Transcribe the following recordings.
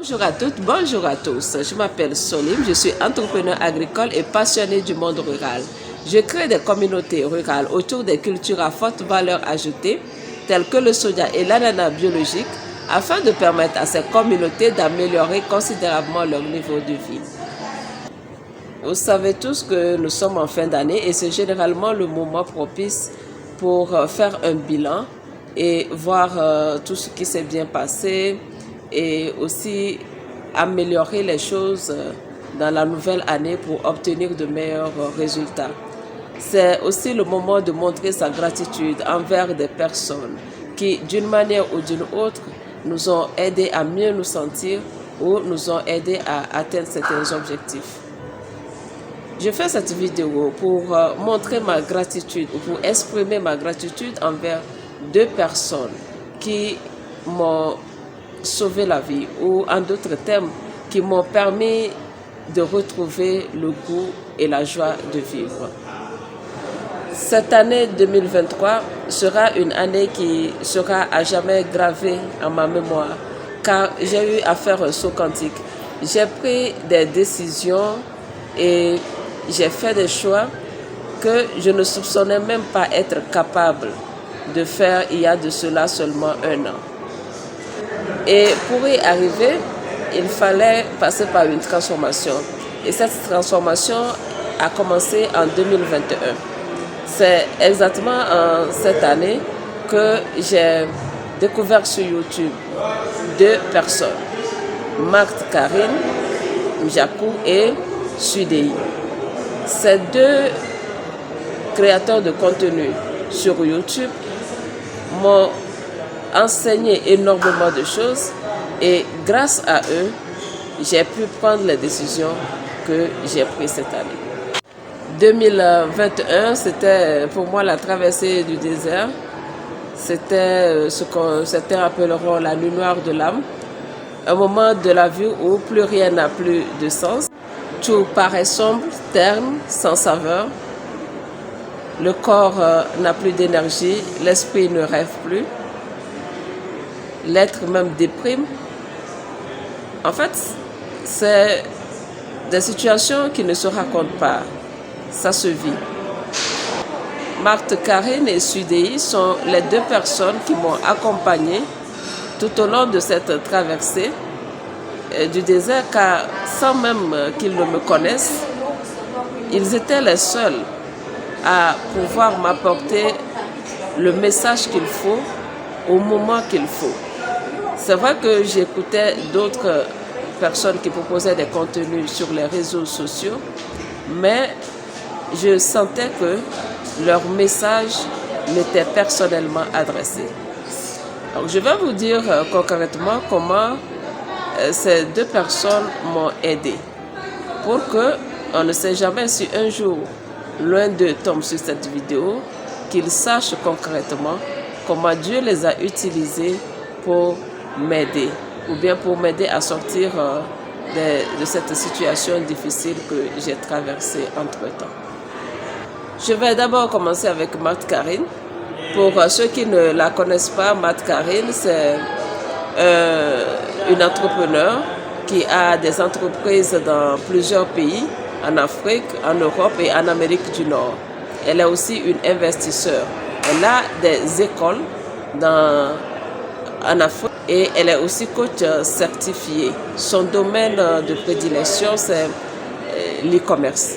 Bonjour à toutes, bonjour à tous. Je m'appelle Solim, je suis entrepreneur agricole et passionné du monde rural. Je crée des communautés rurales autour des cultures à forte valeur ajoutée, telles que le soja et l'ananas biologique, afin de permettre à ces communautés d'améliorer considérablement leur niveau de vie. Vous savez tous que nous sommes en fin d'année et c'est généralement le moment propice pour faire un bilan et voir tout ce qui s'est bien passé et aussi améliorer les choses dans la nouvelle année pour obtenir de meilleurs résultats. C'est aussi le moment de montrer sa gratitude envers des personnes qui, d'une manière ou d'une autre, nous ont aidés à mieux nous sentir ou nous ont aidés à atteindre certains objectifs. Je fais cette vidéo pour montrer ma gratitude, ou pour exprimer ma gratitude envers deux personnes qui m'ont sauvé la vie, ou en d'autres termes, qui m'ont permis de retrouver le goût et la joie de vivre. Cette année 2023 sera une année qui sera à jamais gravée en ma mémoire, car j'ai eu à faire un saut quantique. J'ai pris des décisions et j'ai fait des choix que je ne soupçonnais même pas être capable de faire il y a de cela seulement un an. Et pour y arriver, il fallait passer par une transformation. Et cette transformation a commencé en 2021. C'est exactement en cette année que j'ai découvert sur YouTube deux personnes, Marthe Karine, Mjakou et Sudei. Ces deux créateurs de contenu sur YouTube m'ont enseigné énormément de choses et grâce à eux, j'ai pu prendre les décisions que j'ai prises cette année. 2021, c'était pour moi la traversée du désert. C'était ce que certains appelleront la nuit noire de l'âme. Un moment de la vie où plus rien n'a plus de sens. Tout paraît sombre, terne, sans saveur. Le corps n'a plus d'énergie, l'esprit ne rêve plus. L'être même déprime. En fait, c'est des situations qui ne se racontent pas. Ça se vit. Marthe Karine et Sudei sont les deux personnes qui m'ont accompagnée tout au long de cette traversée du désert, car sans même qu'ils ne me connaissent, ils étaient les seuls à pouvoir m'apporter le message qu'il faut au moment qu'il faut. C'est vrai que j'écoutais d'autres personnes qui proposaient des contenus sur les réseaux sociaux, mais je sentais que leur message m'était personnellement adressé. Donc, je vais vous dire concrètement comment ces deux personnes m'ont aidé. Pour que, on ne sait jamais si un jour l'un d'eux tombe sur cette vidéo, qu'ils sachent concrètement comment Dieu les a utilisés pour m'aider, ou bien pour m'aider à sortir de cette situation difficile que j'ai traversée entre-temps. Je vais d'abord commencer avec Marthe Karine. Pour ceux qui ne la connaissent pas, Marthe Karine, c'est une entrepreneure qui a des entreprises dans plusieurs pays, en Afrique, en Europe et en Amérique du Nord. Elle est aussi une investisseure. Elle a des écoles en Afrique et elle est aussi coach certifiée. Son domaine de prédilection, c'est l'e-commerce.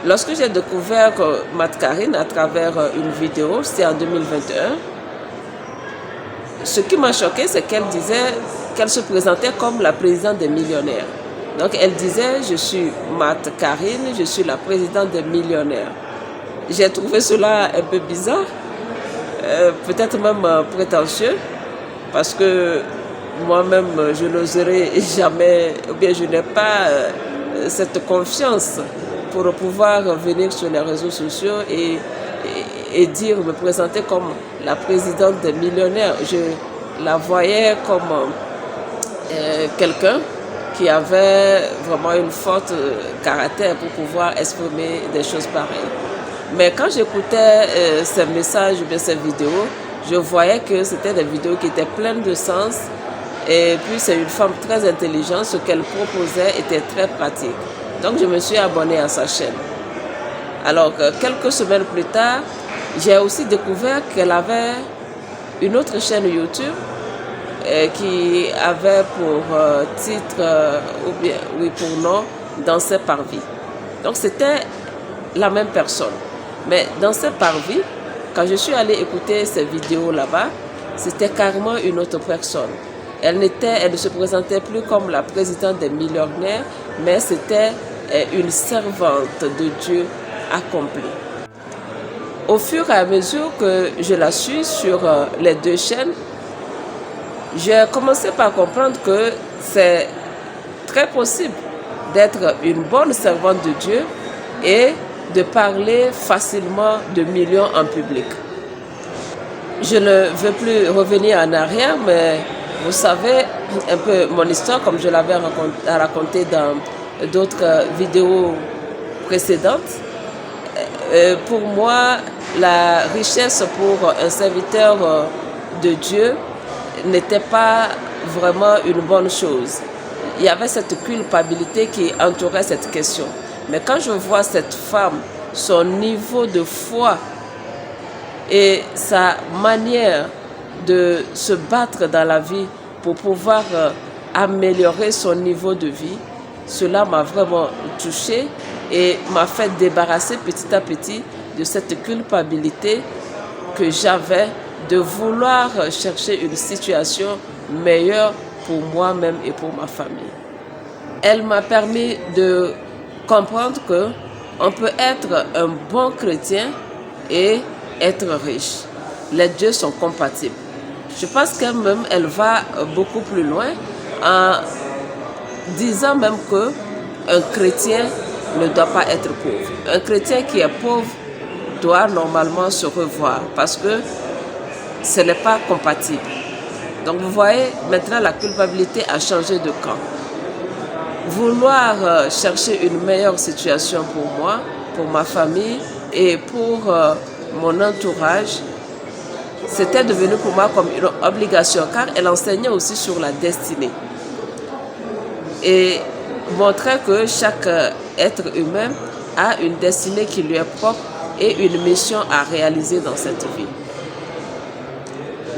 Lorsque j'ai découvert Marthe Karine à travers une vidéo, c'était en 2021, ce qui m'a choqué, c'est qu'elle disait qu'elle se présentait comme la présidente des millionnaires. Donc elle disait, je suis Marthe Karine, je suis la présidente des millionnaires. J'ai trouvé cela un peu bizarre, peut-être même prétentieux, parce que moi-même, je n'oserais jamais, ou bien je n'ai pas cette confiance pour pouvoir venir sur les réseaux sociaux et dire, me présenter comme la présidente des millionnaires. Je la voyais comme quelqu'un qui avait vraiment une forte caractère pour pouvoir exprimer des choses pareilles. Mais quand j'écoutais ces messages ou bien ces vidéos, je voyais que c'était des vidéos qui étaient pleines de sens Et puis c'est une femme très intelligente, ce qu'elle proposait était très pratique. Donc je me suis abonnée à sa chaîne. Alors quelques semaines plus tard, j'ai aussi découvert qu'elle avait une autre chaîne YouTube qui avait pour titre, ou bien, oui, pour nom, Danser par vie. Donc c'était la même personne. Mais Danser par vie, quand je suis allée écouter ces vidéos là-bas, c'était carrément une autre personne. Elle ne se présentait plus comme la présidente des millionnaires, mais c'était une servante de Dieu accomplie. Au fur et à mesure que je la suis sur les deux chaînes, j'ai commencé par comprendre que c'est très possible d'être une bonne servante de Dieu et de parler facilement de millions en public. Je ne veux plus revenir en arrière, mais vous savez un peu mon histoire, comme je l'avais raconté dans d'autres vidéos précédentes. Pour moi, la richesse pour un serviteur de Dieu n'était pas vraiment une bonne chose. Il y avait cette culpabilité qui entourait cette question. Mais quand je vois cette femme, son niveau de foi et sa manière de se battre dans la vie pour pouvoir améliorer son niveau de vie, cela m'a vraiment touchée et m'a fait débarrasser petit à petit de cette culpabilité que j'avais de vouloir chercher une situation meilleure pour moi-même et pour ma famille. Elle m'a permis de comprendre que on peut être un bon chrétien et être riche. Les deux sont compatibles. Je pense qu'elle-même, elle va beaucoup plus loin en disant même que un chrétien ne doit pas être pauvre. Un chrétien qui est pauvre doit normalement se revoir parce que ce n'est pas compatible. Donc vous voyez, maintenant la culpabilité a changé de camp. Vouloir chercher une meilleure situation pour moi, pour ma famille et pour mon entourage, c'était devenu pour moi comme une obligation car elle enseignait aussi sur la destinée et montrait que chaque être humain a une destinée qui lui est propre et une mission à réaliser dans cette vie.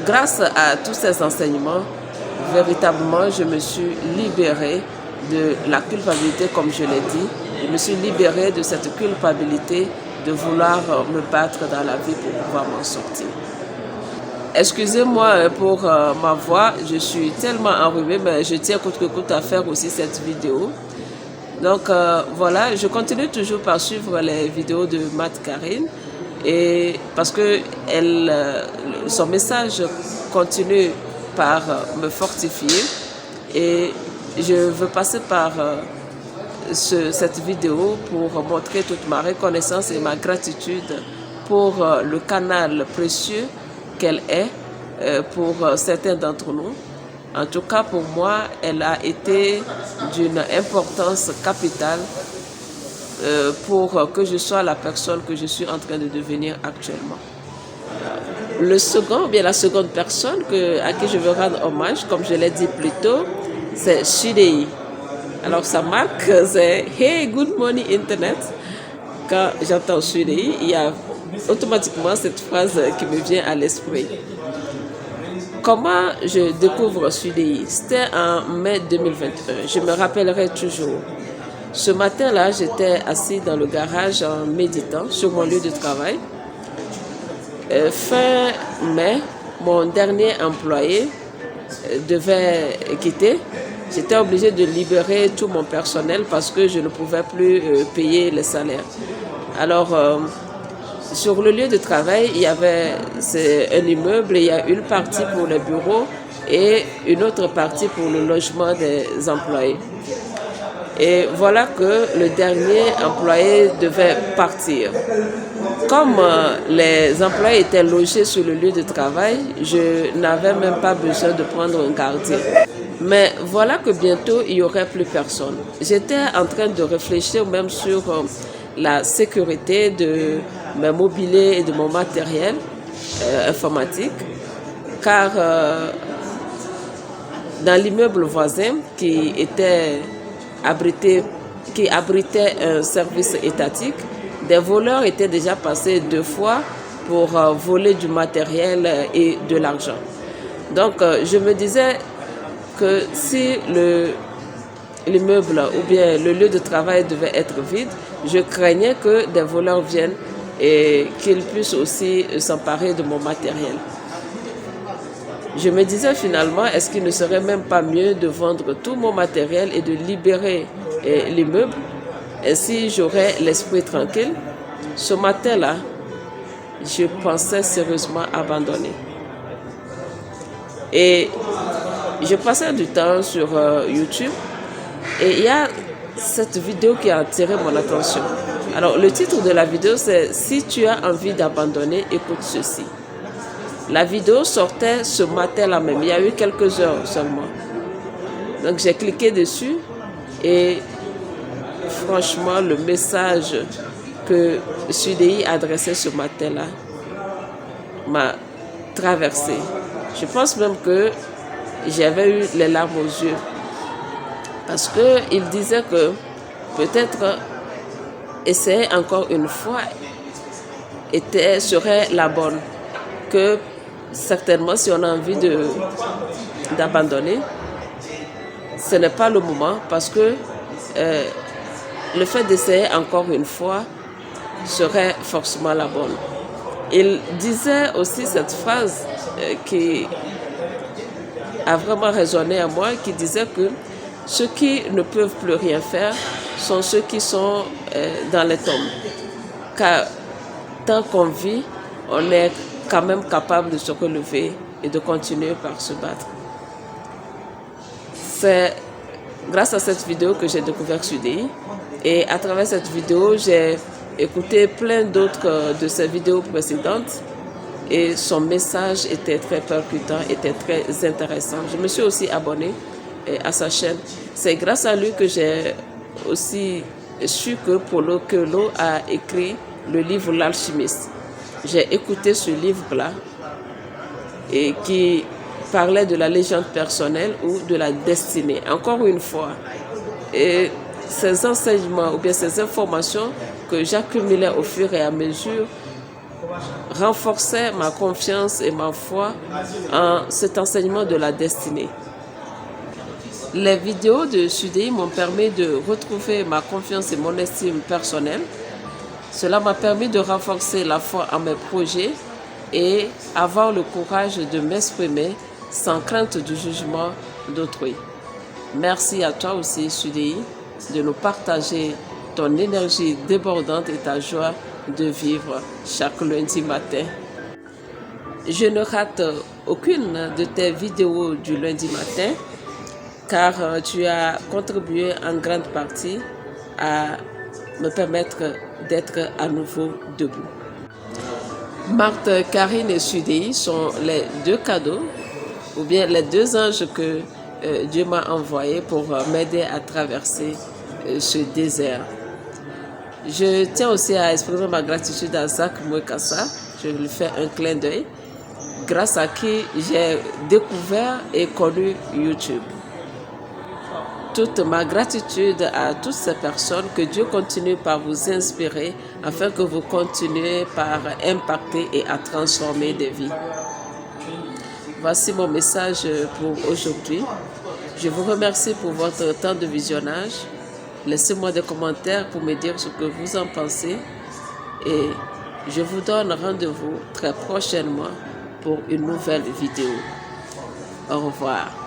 Grâce à tous ces enseignements, véritablement, je me suis libérée de la culpabilité, comme je l'ai dit. Je me suis libérée de cette culpabilité de vouloir me battre dans la vie pour pouvoir m'en sortir. Excusez-moi pour ma voix, je suis tellement enrhumée, mais je tiens coûte que coûte à faire aussi cette vidéo. Donc voilà, je continue toujours par suivre les vidéos de Matt Karine et parce que son message continue par me fortifier et je veux passer par cette vidéo pour montrer toute ma reconnaissance et ma gratitude pour le canal précieux qu'elle est pour certains d'entre nous. En tout cas, pour moi, elle a été d'une importance capitale pour que je sois la personne que je suis en train de devenir actuellement. La seconde personne à qui je veux rendre hommage, comme je l'ai dit plus tôt, c'est Shidei. Alors sa marque, c'est Hey, good morning Internet. Quand j'entends Shidei, il y a automatiquement cette phrase qui me vient à l'esprit. Comment je découvre Shidei? C'était en mai 2021. Je me rappellerai toujours. Ce matin-là, j'étais assis dans le garage en méditant sur mon lieu de travail. Fin mai, mon dernier employé devait quitter. J'étais obligée de libérer tout mon personnel parce que je ne pouvais plus payer les salaires. Alors, sur le lieu de travail, c'est un immeuble, il y a une partie pour les bureaux et une autre partie pour le logement des employés. Et voilà que le dernier employé devait partir. Comme les employés étaient logés sur le lieu de travail, je n'avais même pas besoin de prendre un gardien. Mais voilà que bientôt, il n'y aurait plus personne. J'étais en train de réfléchir même sur la sécurité de mes mobiliers et de mon matériel informatique, car Dans l'immeuble voisin qui abritait un service étatique, des voleurs étaient déjà passés 2 fois pour voler du matériel et de l'argent. Donc, je me disais que si l'immeuble ou bien le lieu de travail devait être vide, je craignais que des voleurs viennent et qu'ils puissent aussi s'emparer de mon matériel. Je me disais finalement, est-ce qu'il ne serait même pas mieux de vendre tout mon matériel et de libérer l'immeuble? Ainsi, j'aurais l'esprit tranquille. Ce matin-là, je pensais sérieusement abandonner. Et je passais du temps sur YouTube et il y a cette vidéo qui a attiré mon attention. Alors, le titre de la vidéo, c'est « Si tu as envie d'abandonner, écoute ceci ». La vidéo sortait ce matin-là même, il y a eu quelques heures seulement. Donc, j'ai cliqué dessus et franchement, le message que Sudei adressait ce matin-là m'a traversé. Je pense même que j'avais eu les larmes aux yeux. Parce qu'il disait que peut-être essayer encore une fois serait la bonne. Que certainement, si on a envie d'abandonner, ce n'est pas le moment parce que le fait d'essayer encore une fois serait forcément la bonne. Il disait aussi cette phrase qui a vraiment résonné à moi, qui disait que ceux qui ne peuvent plus rien faire sont ceux qui sont dans les tombes. Car tant qu'on vit, on est quand même capable de se relever et de continuer par se battre. C'est grâce à cette vidéo que j'ai découvert Sudei. Et à travers cette vidéo, j'ai écouté plein d'autres de ses vidéos précédentes. Et son message était très percutant, était très intéressant. Je me suis aussi abonnée à sa chaîne. C'est grâce à lui que j'ai aussi su que Paulo Coelho a écrit le livre L'Alchimiste. J'ai écouté ce livre-là et qui parlait de la légende personnelle ou de la destinée. Encore une fois, et ces enseignements ou bien ces informations que j'accumulais au fur et à mesure renforçaient ma confiance et ma foi en cet enseignement de la destinée. Les vidéos de Sudei m'ont permis de retrouver ma confiance et mon estime personnelle. Cela m'a permis de renforcer la foi en mes projets et avoir le courage de m'exprimer sans crainte du jugement d'autrui. Merci à toi aussi, Sudei, de nous partager ton énergie débordante et ta joie de vivre chaque lundi matin. Je ne rate aucune de tes vidéos du lundi matin car tu as contribué en grande partie à me permettre d'être à nouveau debout. Marthe, Karine et Sudei sont les 2 cadeaux ou bien les 2 anges que Dieu m'a envoyés pour m'aider à traverser ce désert. Je tiens aussi à exprimer ma gratitude à Zach Mwekassa. Je lui fais un clin d'œil, grâce à qui j'ai découvert et connu YouTube. Toute ma gratitude à toutes ces personnes, que Dieu continue par vous inspirer afin que vous continuez par impacter et à transformer des vies. Voici mon message pour aujourd'hui. Je vous remercie pour votre temps de visionnage. Laissez-moi des commentaires pour me dire ce que vous en pensez et je vous donne rendez-vous très prochainement pour une nouvelle vidéo. Au revoir.